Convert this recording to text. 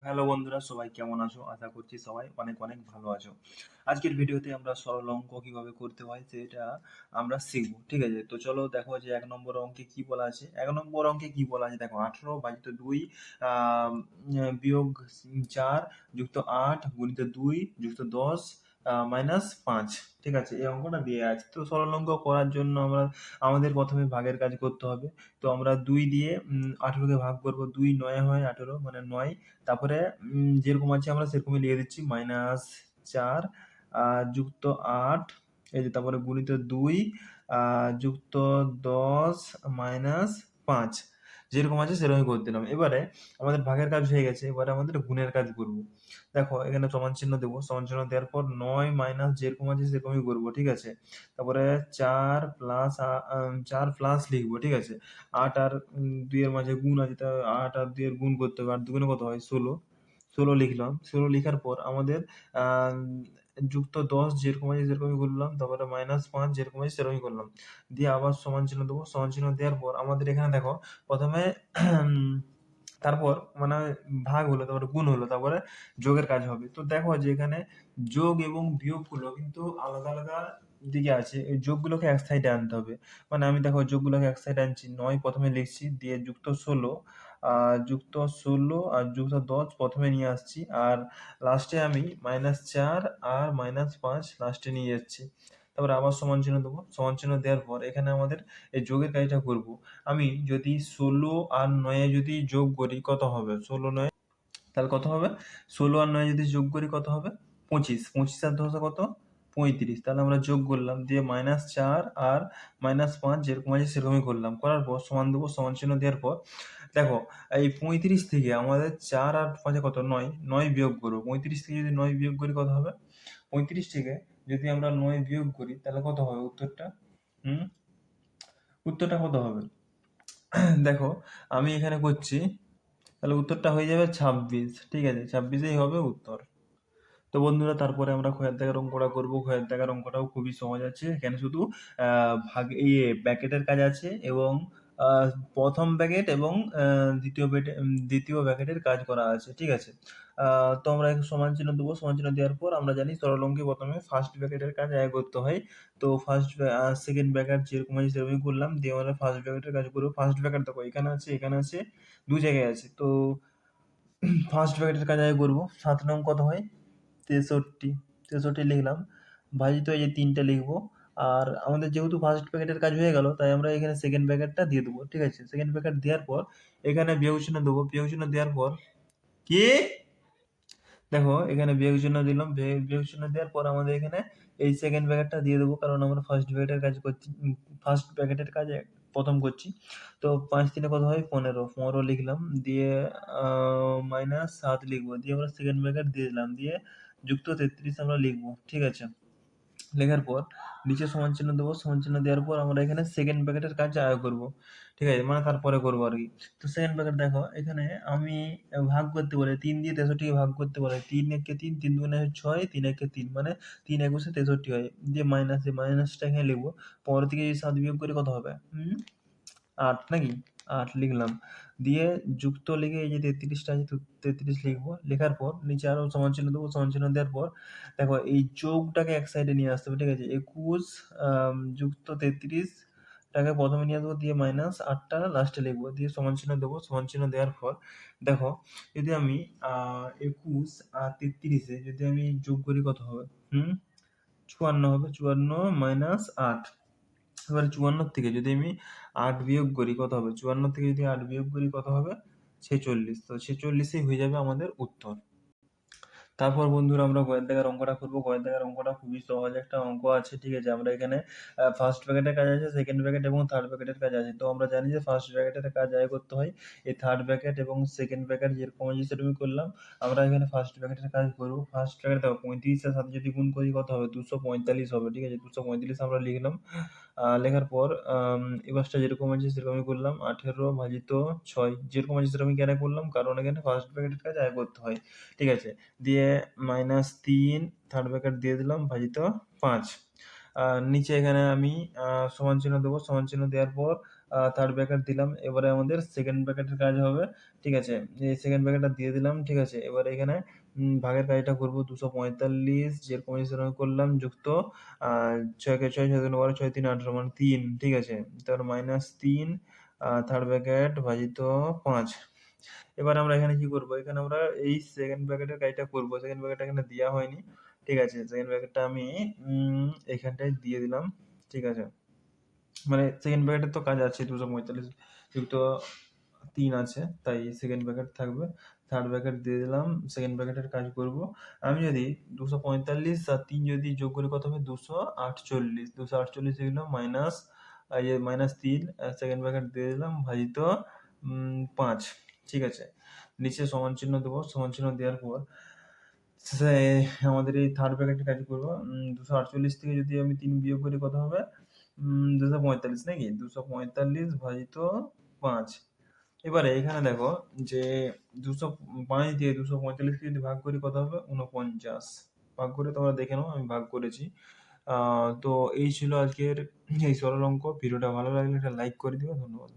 Hello বন্ধুরা, সবাই কেমন আছো? আশা করছি সবাই অনেক অনেক ভালো আছো। আজকের ভিডিওতে আমরা সরল অঙ্ক কিভাবে করতে হয় সেটা আমরা শিখবো। ঠিক আছে, তো চলো দেখো যে 1 নম্বর অঙ্কে কি বলা আছে। 1 নম্বর অঙ্কে কি বলা আছে দেখো, 18 ভাজিত 2 বিয়োগ 4 যুক্ত 8 গুণিত 2 যুক্ত 10 -5। ঠিক আছে, এই অঙ্কটা দিয়ে আছে। তো সরল অঙ্ক করার জন্য আমাদের প্রথমে ভাগের কাজ করতে হবে। তো আমরা 2 দিয়ে 18কে ভাগ করবো। 2 9 হয় 18 মানে 9। তারপরে যেরকম আছে আমরা সেরকমই লিখে দিচ্ছি, -4 যুক্ত 8, এই যে তারপরে গুণিত 2 যুক্ত 10 -5, যেরকম আছে সেরকমই করে দিলাম। এবারে আমাদের ভাগের কাজ হয়ে গেছে, এবারে আমাদের গুণের কাজ করব। দেখো এখানে সমান চিহ্ন দেবো, সমান চিহ্ন দেওয়ার পর 9 মাইনাস যেরকম আছে সেরকমই করবো। ঠিক আছে, তারপরে 4 প্লাস লিখবো। ঠিক আছে, 8 আর 2 এর মাঝে গুণ আছে, তা 8 আর 2 এর গুণ করতে হবে। 8 দুগুণে কত হয়? 16। 16 লিখলাম। 16 লিখার পর আমাদের যুক্ত 10 যেরকম আছে সেরকমই করলাম, তারপরে -5 যেরকম আছে সেরকমই করলাম, দিয়ে আবার সমান চিহ্ন দেবো। সমান চিহ্ন দেওয়ার পর আমাদের এখানে দেখো প্রথমে তারপর মানে ভাগ হলো, তারপরে গুণ হলো, তারপরে যোগের কাজ হবে। তো দেখো যে এখানে যোগ এবং বিয়োগগুলো কিন্তু আলাদা আলাদা দিকে আছে। এই যোগগুলোকে এক সাইডে আনতে হবে। মানে আমি দেখো যোগগুলোকে এক সাইডে আনছি। 9 প্রথমে লিখছি, দিয়ে যুক্ত 16 আর যুক্ত 10 প্রথমে নিয়ে আসছি, আর লাস্টে আমি -4 আর -5 লাস্টে নিয়ে যাচ্ছি। তারপরে আবার সমান চিহ্ন দেবো। সমান চিহ্ন দেওয়ার পর এখানে আমাদের এই যোগের কাজটা করব। আমি যদি 16 আর 9 যদি যোগ করি কত হবে? 16 9 তাহলে কত হবে? 16 আর 9 যদি যোগ করি কত হবে? 25। 25 আর 10 কত? 35। তাহলে আমরা যোগ করলাম, দিয়ে -4 আর -5 যেরকম আছে সেরকমই করলাম। করার পর সমান দেবো। সমান চিহ্ন দেওয়ার পর দেখো এই 35 থেকে আমাদের 4 আর 5 কত? 9। 9 বিয়োগ করবো। 35 থেকে যদি 9 বিয়োগ করি কত হবে? 35 থেকে যদি আমরা 9 বিয়োগ করি তাহলে কত হবে উত্তরটা? হুম উত্তরটা কত হবে? দেখো আমি এখানে করছি, তাহলে উত্তরটা হয়ে যাবে 26। ঠিক আছে, 26ই হবে উত্তর। তো বন্ধুরা, তারপরে আমরা ক্ষয়ের দাগের অঙ্কটা করবো। ক্ষয়ের দাগের অঙ্কটাও খুবই সহজ আছে। এখানে শুধু ভাগ ব্র্যাকেটের কাজ আছে, এবং আহ, প্রথম ব্র্যাকেট এবং দ্বিতীয় ব্র্যাকেটের কাজ করা আছে। ঠিক আছে, তো আমরা একটু সমান চিহ্ন দেবো। সমান চিহ্ন দেওয়ার পর আমরা জানি সরল অঙ্কে প্রথমে ফার্স্ট ব্র্যাকেটের কাজ আগে করতে হয়। তো সেকেন্ড ব্র্যাকেট যেরকম আছে সেরকমই করলাম, দিয়ে আমরা ফার্স্ট ব্র্যাকেটের কাজ করবো। ফার্স্ট ব্র্যাকেট দেখো এখানে আছে, এখানে আছে, দু জায়গায় আছে। তো ফার্স্ট ব্র্যাকেটের কাজ আগে করবো। 7 নং কত হয়? 63। 63 লিখলাম, ভাজিত এই যে 3টা লিখবো। আর আমাদের যেহেতু ফার্স্ট ব্র্যাকেটের কাজ হয়ে গেল, তাই আমরা এখানে সেকেন্ড ব্র্যাকেটটা দিয়ে দেবো। ঠিক আছে, সেকেন্ড ব্র্যাকেট দেওয়ার পর এখানে বিয়োগ চিহ্ন দেবো। বিয়োগ চিহ্ন দেওয়ার পর কি দেখো এখানে বিয়োগ চিহ্ন দিলাম। বিয়োগ চিহ্ন দেওয়ার পর আমাদের এখানে এই সেকেন্ড ব্র্যাকেটটা দিয়ে দেবো, কারণ আমরা ফার্স্ট ব্র্যাকেটের কাজ করছি। ফার্স্ট ব্র্যাকেটের কাজ প্রথম করছি। তো 5 3 কত হয়? 15। 15 লিখলাম, দিয়ে -7 লিখবো, দিয়ে আমরা সেকেন্ড ব্র্যাকেট দিয়ে দিলাম, দিয়ে যুক্ত 33 আমরা লিখবো। ঠিক আছে, লেখার পর নিচে সমান চিহ্ন দেবো। সমান চিহ্ন দেওয়ার পর আমরা এখানে সেকেন্ড ব্র্যাকেটের কাজ আগে করবো। ঠিক আছে, মানে তারপরে করবো আর কি। তো সেকেন্ড ব্র্যাকেট দেখো এখানে আমি ভাগ করতে বলে 3 দিয়ে 63 ভাগ করতে বলে। 3 একে 3, 3 দুগুণে 6, 3 একে 3 মানে 3 একুশে 63 হয়। দিয়ে মাইনাসটা এখানে লিখবো। 15 থেকে যদি 7 বিয়োগ করি কত হবে? 8 নাকি? 8 লিখলাম, দিয়ে যুক্ত লিখে এই যে 33টা আছে, 33 লিখবো। লেখার পর নিচে আরো সমান চিহ্ন দেবো। সমান চিহ্ন দেওয়ার পর দেখো এই যোগটাকে এক সাইডে নিয়ে আসতে হবে। ঠিক আছে, 21 যুক্ত 33 টাকে প্রথমে নিয়ে আসবো, দিয়ে -8টা লাস্টে লিখবো, দিয়ে সমান চিহ্ন দেবো। সমান চিহ্ন দেওয়ার পর দেখো যদি আমি 21 আর 33-এ যদি আমি যোগ করি কত হবে? 54 হবে। 54 -8। এবারে 54 থেকে যদি আমি 8 বিয়োগ করি কত হবে? 54 থেকে যদি 8 বিয়োগ করি কত হবে? 46। তো 46ই হয়ে যাবে আমাদের উত্তর। তারপর বন্ধুরা আমরা গয়ের দাগের অঙ্কটা করবো। গয়ের দাগের অঙ্কটা খুবই সহজ একটা অঙ্ক আছে। ঠিক আছে, আমরা এখানে ফার্স্ট ব্র্যাকেটের কাজ আছে, সেকেন্ড ব্র্যাকেট এবং থার্ড ব্র্যাকেটের কাজ আছে। তো আমরা জানি যে ফার্স্ট ব্র্যাকেটের কাজ আগে করতে হয়। এই থার্ড ব্র্যাকেট এবং সেকেন্ড ব্র্যাকেট যেরকম আছে সেরকমই করলাম। আমরা এখানে ফার্স্ট ব্র্যাকেটের কাজ করবো। ফার্স্ট ব্র্যাকেট দেখো 35 এর সাথে যদি গুণ করি কত হবে? 245 হবে। ঠিক আছে, 245 আমরা লিখলাম। লেখার পর এই পাশটা যেরকম আছে সেরকমই করলাম। 18 ভাজিত 6 যেরকম আছে সেরকমই কেন করলাম? কারণ এখানে ফার্স্ট ব্র্যাকেটের কাজ আগে করতে হয়। ঠিক আছে, দিয়ে -3 থার্ড ব্র্যাকেট দিয়ে দিলাম, ভাজিত 5। নিচে এখানে আমি সমান চিহ্ন দেবো। সমান চিহ্ন দেওয়ার পর থার্ড ব্র্যাকেট দিলাম। এবারে আমাদের সেকেন্ড ব্র্যাকেটের কাজ হবে, ঠিক আছে? এই সেকেন্ড ব্র্যাকেটটা দিয়ে দিলাম, ঠিক আছে? এবারে এখানে ভাগের কাজটা করব। 245 যেরকম সেরকম করলাম, যুক্ত 6 কে 6, 6 দুগুণে 12, 6 3 18 মানে 3, ঠিক আছে? তারপর -3 থার্ড ব্র্যাকেট ভাজিত 5। এবার আমরা এখানে কি করব? এখানে আমরা এই সেকেন্ড ব্র্যাকেটের কাজটা করব। সেকেন্ড ব্র্যাকেটটা এখানে দেওয়া হয়নি, ঠিক আছে? সেকেন্ড ব্র্যাকেটটা আমি এখানটায় দিয়ে দিলাম, ঠিক আছে? মানে সেকেন্ড ব্র্যাকেটের তো কাজ আছে, 245 যুক্ত 3 আছে, তাই সেকেন্ড ব্র্যাকেট থাকবে। থার্ড ব্র্যাকেট দিয়ে দিলাম, সেকেন্ড ব্র্যাকেটের কাজ করব। আমি যদি 245 আর 3 যদি যোগ করি কত হবে? 248। 248 লিখলাম মাইনাস -3 সেকেন্ড ব্র্যাকেট দিয়ে দিলাম ভাজিত 5, ঠিক আছে? নিচে সমান চিহ্ন দেবো। সমান চিহ্ন দেওয়ার পর আমাদের এই থার্ড ব্র্যাকেটের কাজ করব। 248 থেকে যদি আমি 3 বিয়োগ করি কত হবে? 245 নাকি? 245 ভাজিত 5। এবারে এখানে দেখো যে 5 দিয়ে 245 কে যদি ভাগ করি কত হবে? 49। ভাগ করে তোমরা দেখে নাও, আমি ভাগ করেছি। তো এই ছিল আজকের এই সরল অঙ্ক। ভিডিওটা ভালো লাগলে একটা লাইক করে দিও। ধন্যবাদ।